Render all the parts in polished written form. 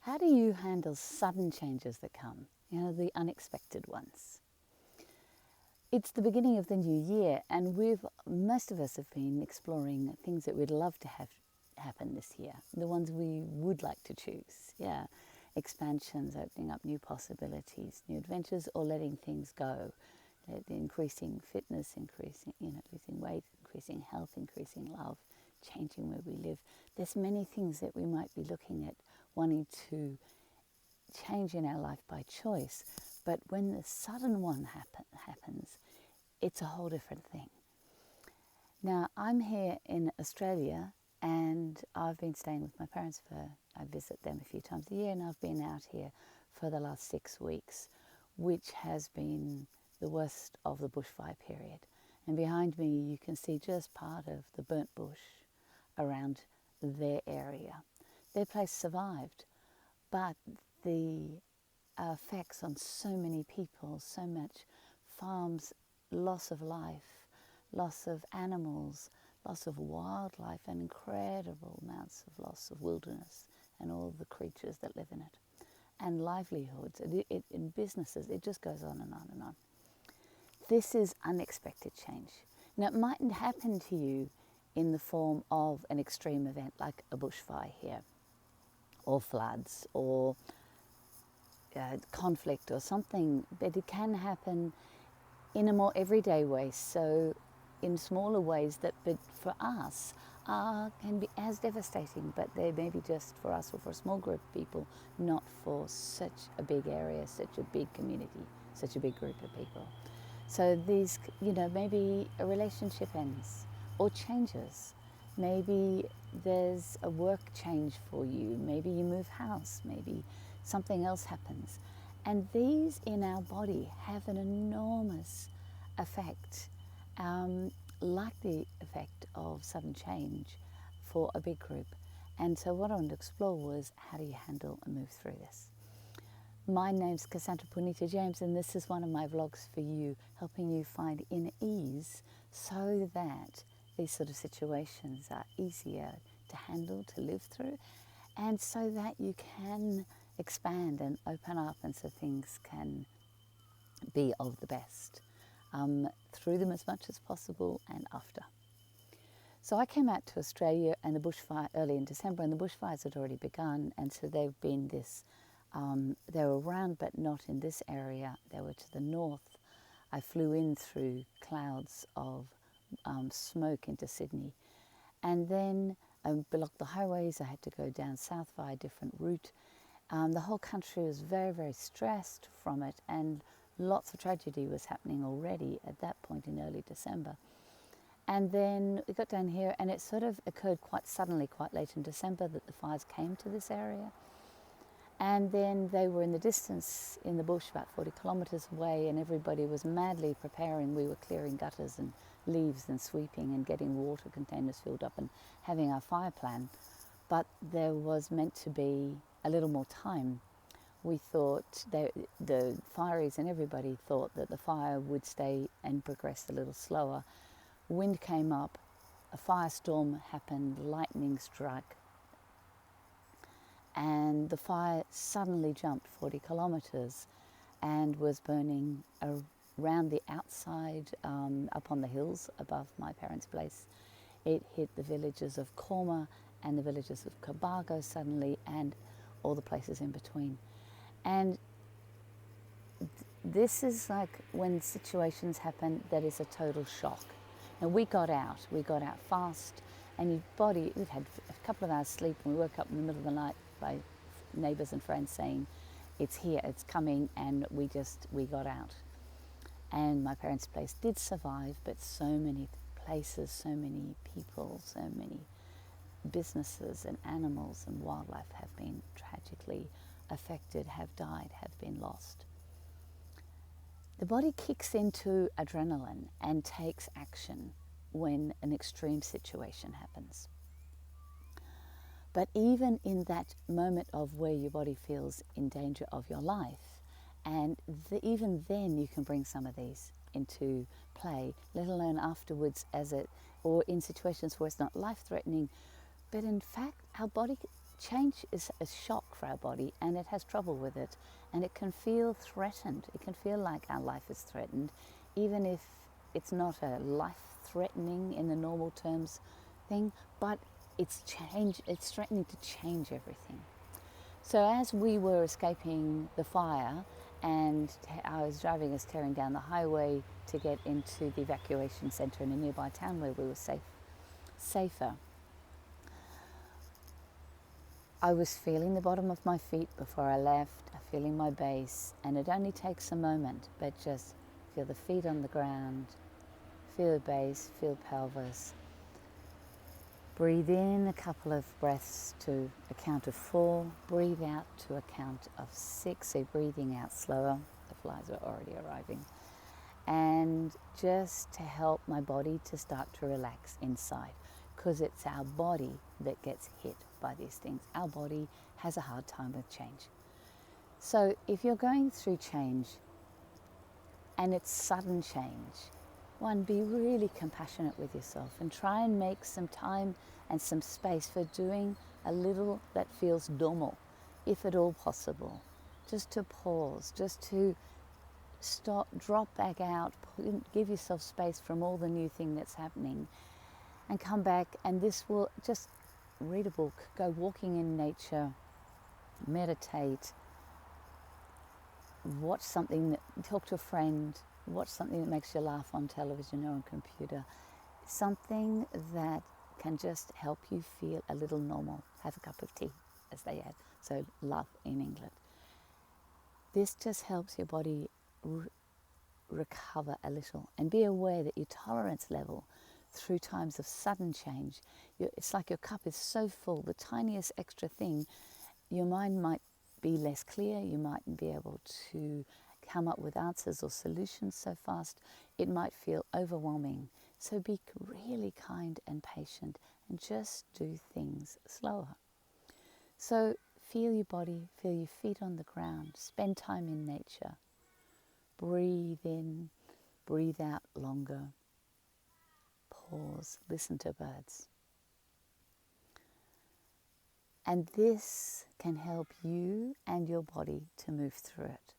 How do you handle sudden changes that come, the unexpected ones? It's the beginning of the new year, and most of us have been exploring things that we'd love to have happen this year, the ones we would like to choose. Expansions, opening up new possibilities, new adventures, or letting things go, increasing fitness, losing weight, increasing health, increasing love, changing where we live. There's many things that we might be looking at, wanting to change in our life by choice, but when the sudden one happens, it's a whole different thing. Now, I'm here in Australia, and I've been staying with my parents I visit them a few times a year, and I've been out here for the last 6 weeks, which has been the worst of the bushfire period. And behind me, you can see just part of the burnt bush around their area. Their place survived, but the effects on so many people, so much farms, loss of life, loss of animals, loss of wildlife, and incredible amounts of loss of wilderness and all the creatures that live in it, and livelihoods, in businesses. It just goes on and on and on. This is unexpected change. Now, it mightn't happen to you in the form of an extreme event like a bushfire here, or floods, or conflict or something, but it can happen in a more everyday way, so in smaller ways that, but for us, can be as devastating, but they may be just for us or for a small group of people, not for such a big area, such a big community, such a big group of people. So these, maybe a relationship ends or changes. Maybe there's a work change for you. Maybe you move house. Maybe something else happens. And these in our body have an enormous effect, like the effect of sudden change for a big group. And so what I wanted to explore was, how do you handle and move through this? My name's Cassandra Punita James, and this is one of my vlogs for you, helping you find inner ease so that these sort of situations are easier to handle, to live through, and so that you can expand and open up, and so things can be of the best through them as much as possible and after. So I came out to Australia and the bushfire early in December, and the bushfires had already begun, and so they've been this, they were around but not in this area. They were to the north. I flew in through clouds of smoke into Sydney, and then blocked the highways. I had to go down south via a different route. The whole country was very, very stressed from it, and lots of tragedy was happening already at that point in early December. And then we got down here, and it sort of occurred quite suddenly, quite late in December, that the fires came to this area. And then they were in the distance in the bush, about 40 kilometres away, and everybody was madly preparing. We were clearing gutters and leaves and sweeping and getting water containers filled up and having our fire plan. But there was meant to be a little more time. We thought, the fireys and everybody thought that the fire would stay and progress a little slower. Wind came up, a firestorm happened, lightning struck, and the fire suddenly jumped 40 kilometres and was burning around the outside, up on the hills above my parents' place. It hit the villages of Korma and the villages of Cobargo suddenly, and all the places in between. And this is like when situations happen that is a total shock. And we got out fast, and your body, we'd had a couple of hours sleep, and we woke up in the middle of the night by neighbours and friends saying, it's here, it's coming, and we got out. And my parents' place did survive, but so many places, so many people, so many businesses and animals and wildlife have been tragically affected, have died, have been lost. The body kicks into adrenaline and takes action when an extreme situation happens. But even in that moment of where your body feels in danger of your life, and even then you can bring some of these into play, let alone afterwards or in situations where it's not life-threatening, but in fact our body change is a shock for our body, and it has trouble with it, and it can feel threatened. It can feel like our life is threatened, even if it's not a life-threatening in the normal terms thing, but it's threatening to change everything. So as we were escaping the fire, and I was driving us tearing down the highway to get into the evacuation centre in a nearby town where we were safer, I was feeling the bottom of my feet before I left, feeling my base, and it only takes a moment, but just feel the feet on the ground, feel the base, feel pelvis. Breathe in a couple of breaths to a count of 4, breathe out to a count of 6, so breathing out slower, the flies are already arriving, and just to help my body to start to relax inside, because it's our body that gets hit by these things. Our body has a hard time with change. So if you're going through change and it's sudden change, one, be really compassionate with yourself and try and make some time and some space for doing a little that feels normal, if at all possible. Just to pause, just to stop, drop back out, give yourself space from all the new thing that's happening, and come back. And this will just read a book, go walking in nature, meditate, watch something, talk to a friend, watch something that makes you laugh on television or on computer, something that can just help you feel a little normal. Have a cup of tea, as they add, so love in England. This just helps your body recover a little, and be aware that your tolerance level through times of sudden change, it's like your cup is so full, the tiniest extra thing, your mind might be less clear, you mightn't be able to come up with answers or solutions so fast, it might feel overwhelming. So be really kind and patient and just do things slower. So feel your body, feel your feet on the ground, spend time in nature, breathe in, breathe out longer, pause, listen to birds. And this can help you and your body to move through it,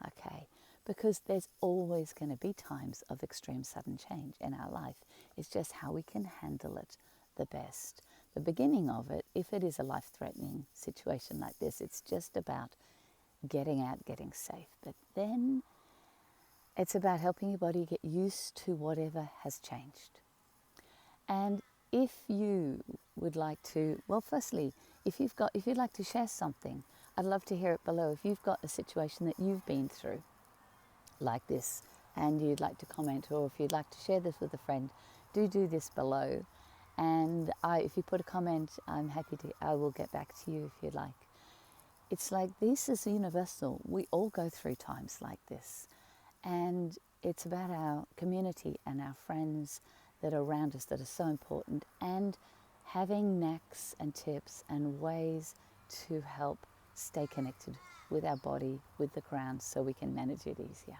okay? Because there's always going to be times of extreme sudden change in our life. It's just how we can handle it the best. The beginning of it, if it is a life-threatening situation like this, it's just about getting out, getting safe. But then it's about helping your body get used to whatever has changed. And if you would like to, well, firstly, if you'd like to share something, I'd love to hear it below. If you've got a situation that you've been through like this and you'd like to comment, or if you'd like to share this with a friend, do this below. And if you put a comment, I will get back to you if you'd like. It's like, this is universal. We all go through times like this. And it's about our community and our friends that are around us that are so important, and having knacks and tips and ways to help stay connected with our body, with the ground, so we can manage it easier.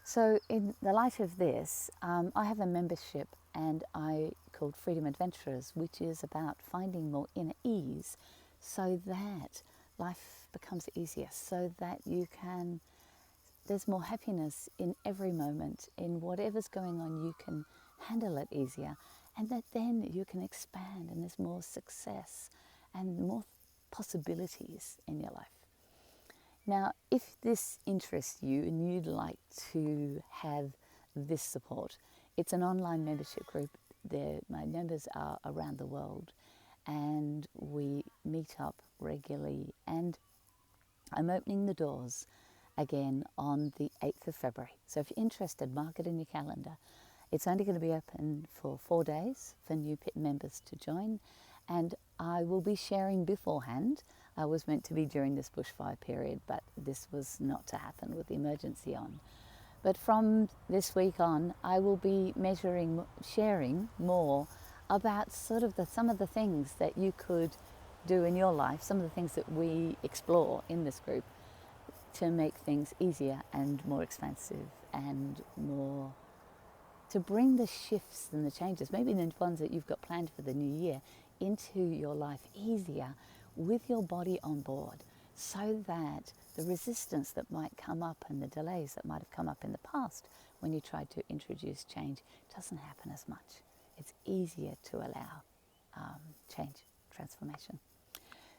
So in the light of this, I have a membership called Freedom Adventurers, which is about finding more inner ease so that life becomes easier, so that there's more happiness in every moment, in whatever's going on, you can handle it easier, and that then you can expand and there's more success and more possibilities in your life. Now, if this interests you and you'd like to have this support, it's an online membership group. My members are around the world, and we meet up regularly, and I'm opening the doors again on the 8th of February. So if you're interested, mark it in your calendar. It's only going to be open for 4 days for new PIT members to join, and I will be sharing beforehand. I was meant to be during this bushfire period, but this was not to happen with the emergency on. But from this week on, I will be sharing more about some of the things that you could do in your life, some of the things that we explore in this group to make things easier and more expansive, and more to bring the shifts and the changes, maybe the ones that you've got planned for the new year, into your life easier with your body on board, so that the resistance that might come up and the delays that might have come up in the past when you tried to introduce change doesn't happen as much. It's easier to allow change, transformation.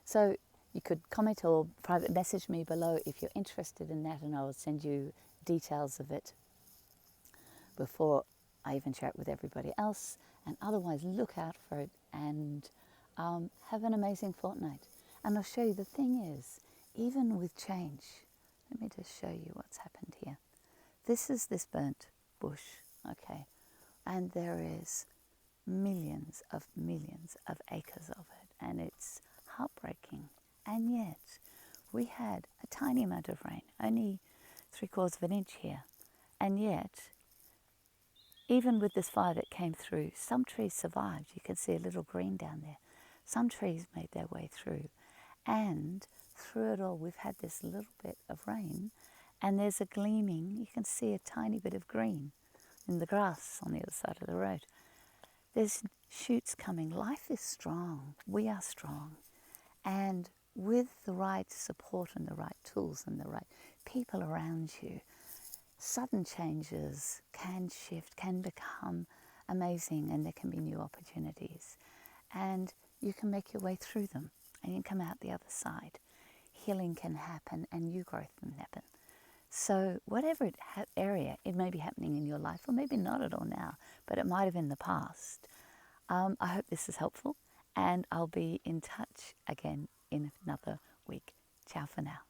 So you could comment or private message me below if you're interested in that, and I will send you details of it before I even share it with everybody else. And otherwise, look out for it and have an amazing fortnight. And I'll show you, the thing is, even with change, let me just show you what's happened here. This is this burnt bush, okay? And there is millions of acres of it, and it's heartbreaking. And yet, we had a tiny amount of rain, only 3/4 of an inch here, and yet, even with this fire that came through, some trees survived. You can see a little green down there. Some trees made their way through. And through it all, we've had this little bit of rain, and there's a gleaming, you can see a tiny bit of green in the grass on the other side of the road. There's shoots coming. Life is strong. We are strong. And with the right support and the right tools and the right people around you, sudden changes can shift, can become amazing, and there can be new opportunities. And you can make your way through them, and you can come out the other side. Healing can happen, and new growth can happen. So whatever area it may be happening in your life, or maybe not at all now, but it might have in the past, I hope this is helpful, and I'll be in touch again in another week. Ciao for now.